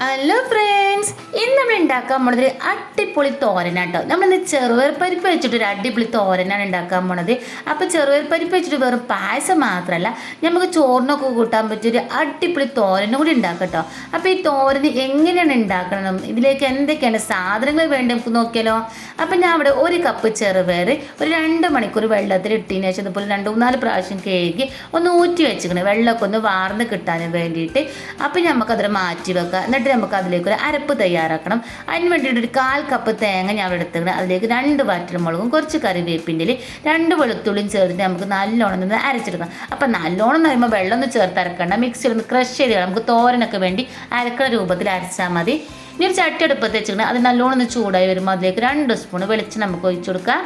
Hello friends, ഇന്ന് നമ്മൾ ഉണ്ടാക്കാൻ പോണത് അടിപൊളി തോരനാണ് കേട്ടോ. നമ്മളിന്ന് ചെറുപയർ പരിപ്പ് വെച്ചിട്ട് ഒരു അടിപൊളി തോരനാണ് ഉണ്ടാക്കാൻ പോണത്. അപ്പോൾ ചെറുപയർ പരിപ്പ് വെച്ചിട്ട് വെറും പായസം മാത്രമല്ല, നമുക്ക് ചോറിനൊക്കെ കൂട്ടാൻ പറ്റിയൊരു അടിപൊളി തോരനും കൂടി ഉണ്ടാക്കാം കേട്ടോ. അപ്പോൾ ഈ തോരന് എങ്ങനെയാണ് ഉണ്ടാക്കണം, ഇതിലേക്ക് എന്തൊക്കെയാണ് സാധനങ്ങൾ വേണ്ടി നമുക്ക് നോക്കിയാലോ. അപ്പോൾ ഞാൻ അവിടെ ഒരു കപ്പ് ചെറുപയർ ഒരു 2 മണിക്കൂർ വെള്ളത്തിൽ ഇട്ടതിന് ശേഷം ഇതുപോലെ 2-3 പ്രാവശ്യം കഴുകി ഒന്ന് ഊറ്റി വെച്ചിരിക്കണം, വെള്ളമൊക്കെ ഒന്ന് വാർന്ന് കിട്ടാനും വേണ്ടിയിട്ട്. അപ്പോൾ നമുക്കതിൽ മാറ്റി വെക്കാം. എന്നിട്ട് നമുക്ക് അതിലേക്ക് ഒരു അരപ്പ് തയ്യാറാക്കണം. അതിന് വേണ്ടിയിട്ട് ഒരു 1/4 കപ്പ് തേങ്ങ ഞാൻ അവിടെ എടുത്തിട്ടുണ്ട്. അതിലേക്ക് 2 വറ്റൽമുളകും കുറച്ച് കറിവേപ്പിൻ്റെ 2 വെളുത്തുള്ളിയും ചേർത്തിട്ട് നമുക്ക് നല്ലോണം നിന്ന് അരച്ചെടുക്കാം. അപ്പം നല്ലോണം എന്ന് പറയുമ്പോൾ വെള്ളമൊന്നും ചേർത്ത് അരക്കണ്ട, മിക്സിയിൽ ഒന്ന് ക്രഷ് ചെയ്ത് നമുക്ക് തോരനൊക്കെ വേണ്ടി അരക്കണ രൂപത്തിൽ അരച്ചാൽ മതി. ഇനി ഒരു ചട്ടി അടുപ്പത്ത് വെച്ചിട്ടുണ്ട്. അത് നല്ലോണം ഒന്ന് ചൂടായി വരുമ്പോൾ അതിലേക്ക് 2 സ്പൂൺ വെളിച്ചെണ്ണ നമുക്ക് ഒഴിച്ചു കൊടുക്കാം.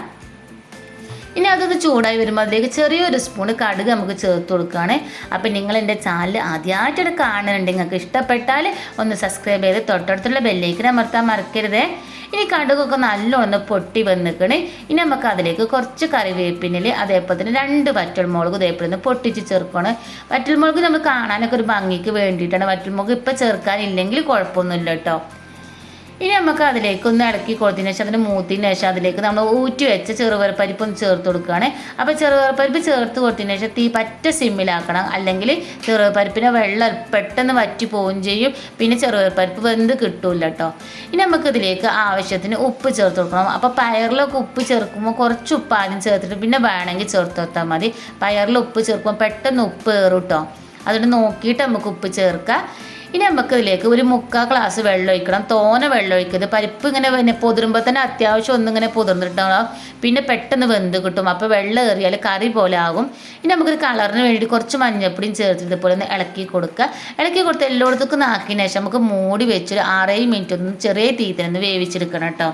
ഇനി അതൊന്ന് ചൂടായി വരുമ്പോൾ അതിലേക്ക് ചെറിയൊരു സ്പൂൺ കടുക് നമുക്ക് ചേർത്ത് കൊടുക്കുകയാണ്. അപ്പം നിങ്ങൾ എൻ്റെ ചാനൽ ആദ്യമായിട്ടൊക്കെ കാണുന്നുണ്ടെങ്കിൽ നിങ്ങൾക്ക് ഇഷ്ടപ്പെട്ടാൽ ഒന്ന് സബ്സ്ക്രൈബ് ചെയ്ത് തൊട്ടടുത്തുള്ള ബെല്ലൈക്കൻ അമർത്താൻ മറക്കരുത്. ഇനി കടുകൊക്കെ നല്ലോണം പൊട്ടി വന്നിക്കണ്. ഇനി നമുക്ക് അതിലേക്ക് കുറച്ച് കറിവേപ്പിനിൽ അതേപോലെ തന്നെ 2 വറ്റൽമുളക് ഇതേപോലെ ഒന്ന് പൊട്ടിച്ച് ചേർക്കണം. വറ്റൽമുളക് നമ്മൾ കാണാനൊക്കെ ഒരു ഭംഗിക്ക് വേണ്ടിയിട്ടാണ്. വറ്റൽമുളക് ഇപ്പം ചേർക്കാനില്ലെങ്കിൽ കുഴപ്പമൊന്നുമില്ല കേട്ടോ. ഇനി നമുക്ക് അതിലേക്ക് ഒന്ന് ഇളക്കി കൊടുത്തതിന് ശേഷം അതിന് മൂത്തതിന് ശേഷം അതിലേക്ക് നമ്മൾ ഊറ്റി വെച്ച ചെറുപയർ പരിപ്പ് ഒന്ന് ചേർത്ത് കൊടുക്കുകയാണ്. അപ്പോൾ ചെറുപയർ പരിപ്പ് ചേർത്ത് കൊടുത്തതിന് ശേഷം തീ പറ്റ സിമ്മിലാക്കണം, അല്ലെങ്കിൽ ചെറുപയർ പരിപ്പിൻ്റെ വെള്ളം പെട്ടെന്ന് വറ്റി പോവുകയും ചെയ്യും, പിന്നെ ചെറുപയർ പരിപ്പ് വെന്ത് കിട്ടില്ല കേട്ടോ. ഇനി നമുക്കിതിലേക്ക് ആവശ്യത്തിന് ഉപ്പ് ചേർത്ത് കൊടുക്കണം. അപ്പോൾ പയറിലൊക്കെ ഉപ്പ് ചേർക്കുമ്പോൾ കുറച്ച് ഉപ്പ് ആദ്യം ചേർത്തിട്ട് പിന്നെ വേണമെങ്കിൽ ചേർത്ത് കൊടുത്താൽ മതി. പയറിൽ ഉപ്പ് ചേർക്കുമ്പോൾ പെട്ടെന്ന് ഉപ്പ് കയറും കേട്ടോ, അതുകൊണ്ട് നോക്കിയിട്ട് നമുക്ക് ഉപ്പ് ചേർക്കാം. ഇനി നമുക്ക് ഇതിലേക്ക് ഒരു 3/4 ഗ്ലാസ് വെള്ളം ഒഴിക്കണം. തോനെ വെള്ളം ഒഴിക്കരുത്. പരിപ്പ് ഇങ്ങനെ പൊതിരുമ്പോൾ തന്നെ അത്യാവശ്യം ഒന്നിങ്ങനെ പൊതിർന്നിട്ടാവും, പിന്നെ പെട്ടെന്ന് വെന്ത് കിട്ടും. അപ്പോൾ വെള്ളം ഏറിയാൽ കറി പോലെ ആകും. ഇനി നമുക്കൊരു കളറിന് വേണ്ടി കുറച്ച് മഞ്ഞപ്പൊടിയും ചേർത്ത് ഇതുപോലെ ഒന്ന് ഇളക്കി കൊടുക്കുക. ഇളക്കി കൊടുത്ത് എല്ലായിടത്തേക്കും ആക്കിയതിന് ശേഷം നമുക്ക് മൂടി വെച്ചൊരു 6-7 മിനിറ്റ് ഒന്ന് ചെറിയ തീത്തിനൊന്ന് വേവിച്ചെടുക്കണം കേട്ടോ.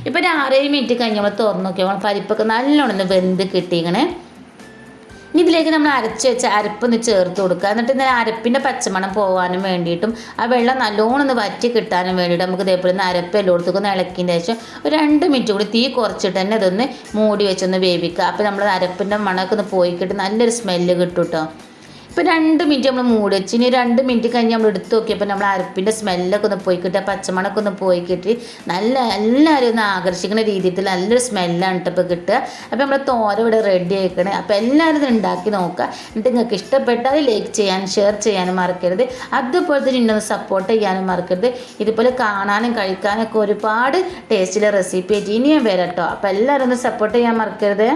ഇപ്പോൾ ഒരു 6-7 മിനിറ്റ് കഴിഞ്ഞ് നമ്മൾ തുറന്ന് നോക്കിയാൽ പരിപ്പൊക്കെ നല്ലോണം ഒന്ന് വെന്ത് കിട്ടിയിങ്ങനെ. ഇനി ഇതിലേക്ക് നമ്മൾ അരച്ച് വെച്ച അരപ്പൊന്ന് ചേർത്ത് കൊടുക്കുക. എന്നിട്ട് ഇങ്ങനെ അരപ്പിൻ്റെ പച്ചമണം പോകാനും വേണ്ടിയിട്ടും ആ വെള്ളം നല്ലോണം ഒന്ന് വറ്റി കിട്ടാനും വേണ്ടിയിട്ട് നമുക്ക് ഇതേപോലെ ഒന്ന് അരപ്പ് എല്ലായിടത്തേക്കും ഒന്ന് ഇളക്കിയതിന് ശേഷം ഒരു 2 മിനിറ്റ് കൂടി തീ കുറച്ചിട്ട് തന്നെ അതൊന്ന് മൂടി വെച്ചൊന്ന് വേവിക്കുക. അപ്പോൾ നമ്മൾ അരപ്പിൻ്റെ മണമൊക്കെ ഒന്ന് പോയി കിട്ടി നല്ലൊരു സ്മെല്ല് കിട്ടും കേട്ടോ. ഇപ്പോൾ 2 മിനിറ്റ് നമ്മൾ മൂടി വെച്ച് ഇനി 2 മിനിറ്റ് കഴിഞ്ഞ് നമ്മൾ എടുത്ത് നോക്കിയപ്പോൾ നമ്മൾ അരപ്പിൻ്റെ സ്മെല്ലൊക്കെ ഒന്ന് പോയി കിട്ടി, പച്ചമണമൊക്കെ ഒന്ന് പോയി കിട്ടി എല്ലാവരും ഒന്ന് ആകർഷിക്കുന്ന രീതിയിൽ നല്ലൊരു സ്മെല്ലാണ് കേട്ടോ ഇപ്പോൾ കിട്ടുക. അപ്പോൾ നമ്മൾ തോര ഇവിടെ റെഡി ആയിക്കണേ. അപ്പോൾ എല്ലാവരും ഇത് ഉണ്ടാക്കി നോക്കുക. എന്നിട്ട് നിങ്ങൾക്ക് ഇഷ്ടപ്പെട്ടാൽ ലൈക്ക് ചെയ്യാനും ഷെയർ ചെയ്യാനും മറക്കരുത്. അതുപോലെ തന്നെ ഇന്നൊന്ന് സപ്പോർട്ട് ചെയ്യാനും മറക്കരുത്. ഇതുപോലെ കാണാനും കഴിക്കാനൊക്കെ ഒരുപാട് ടേസ്റ്റിലെ റെസിപ്പി ആയിട്ട് ഇനിയും വരാം കേട്ടോ. അപ്പോൾ എല്ലാവരും ഒന്ന് സപ്പോർട്ട് ചെയ്യാൻ മറക്കരുത്.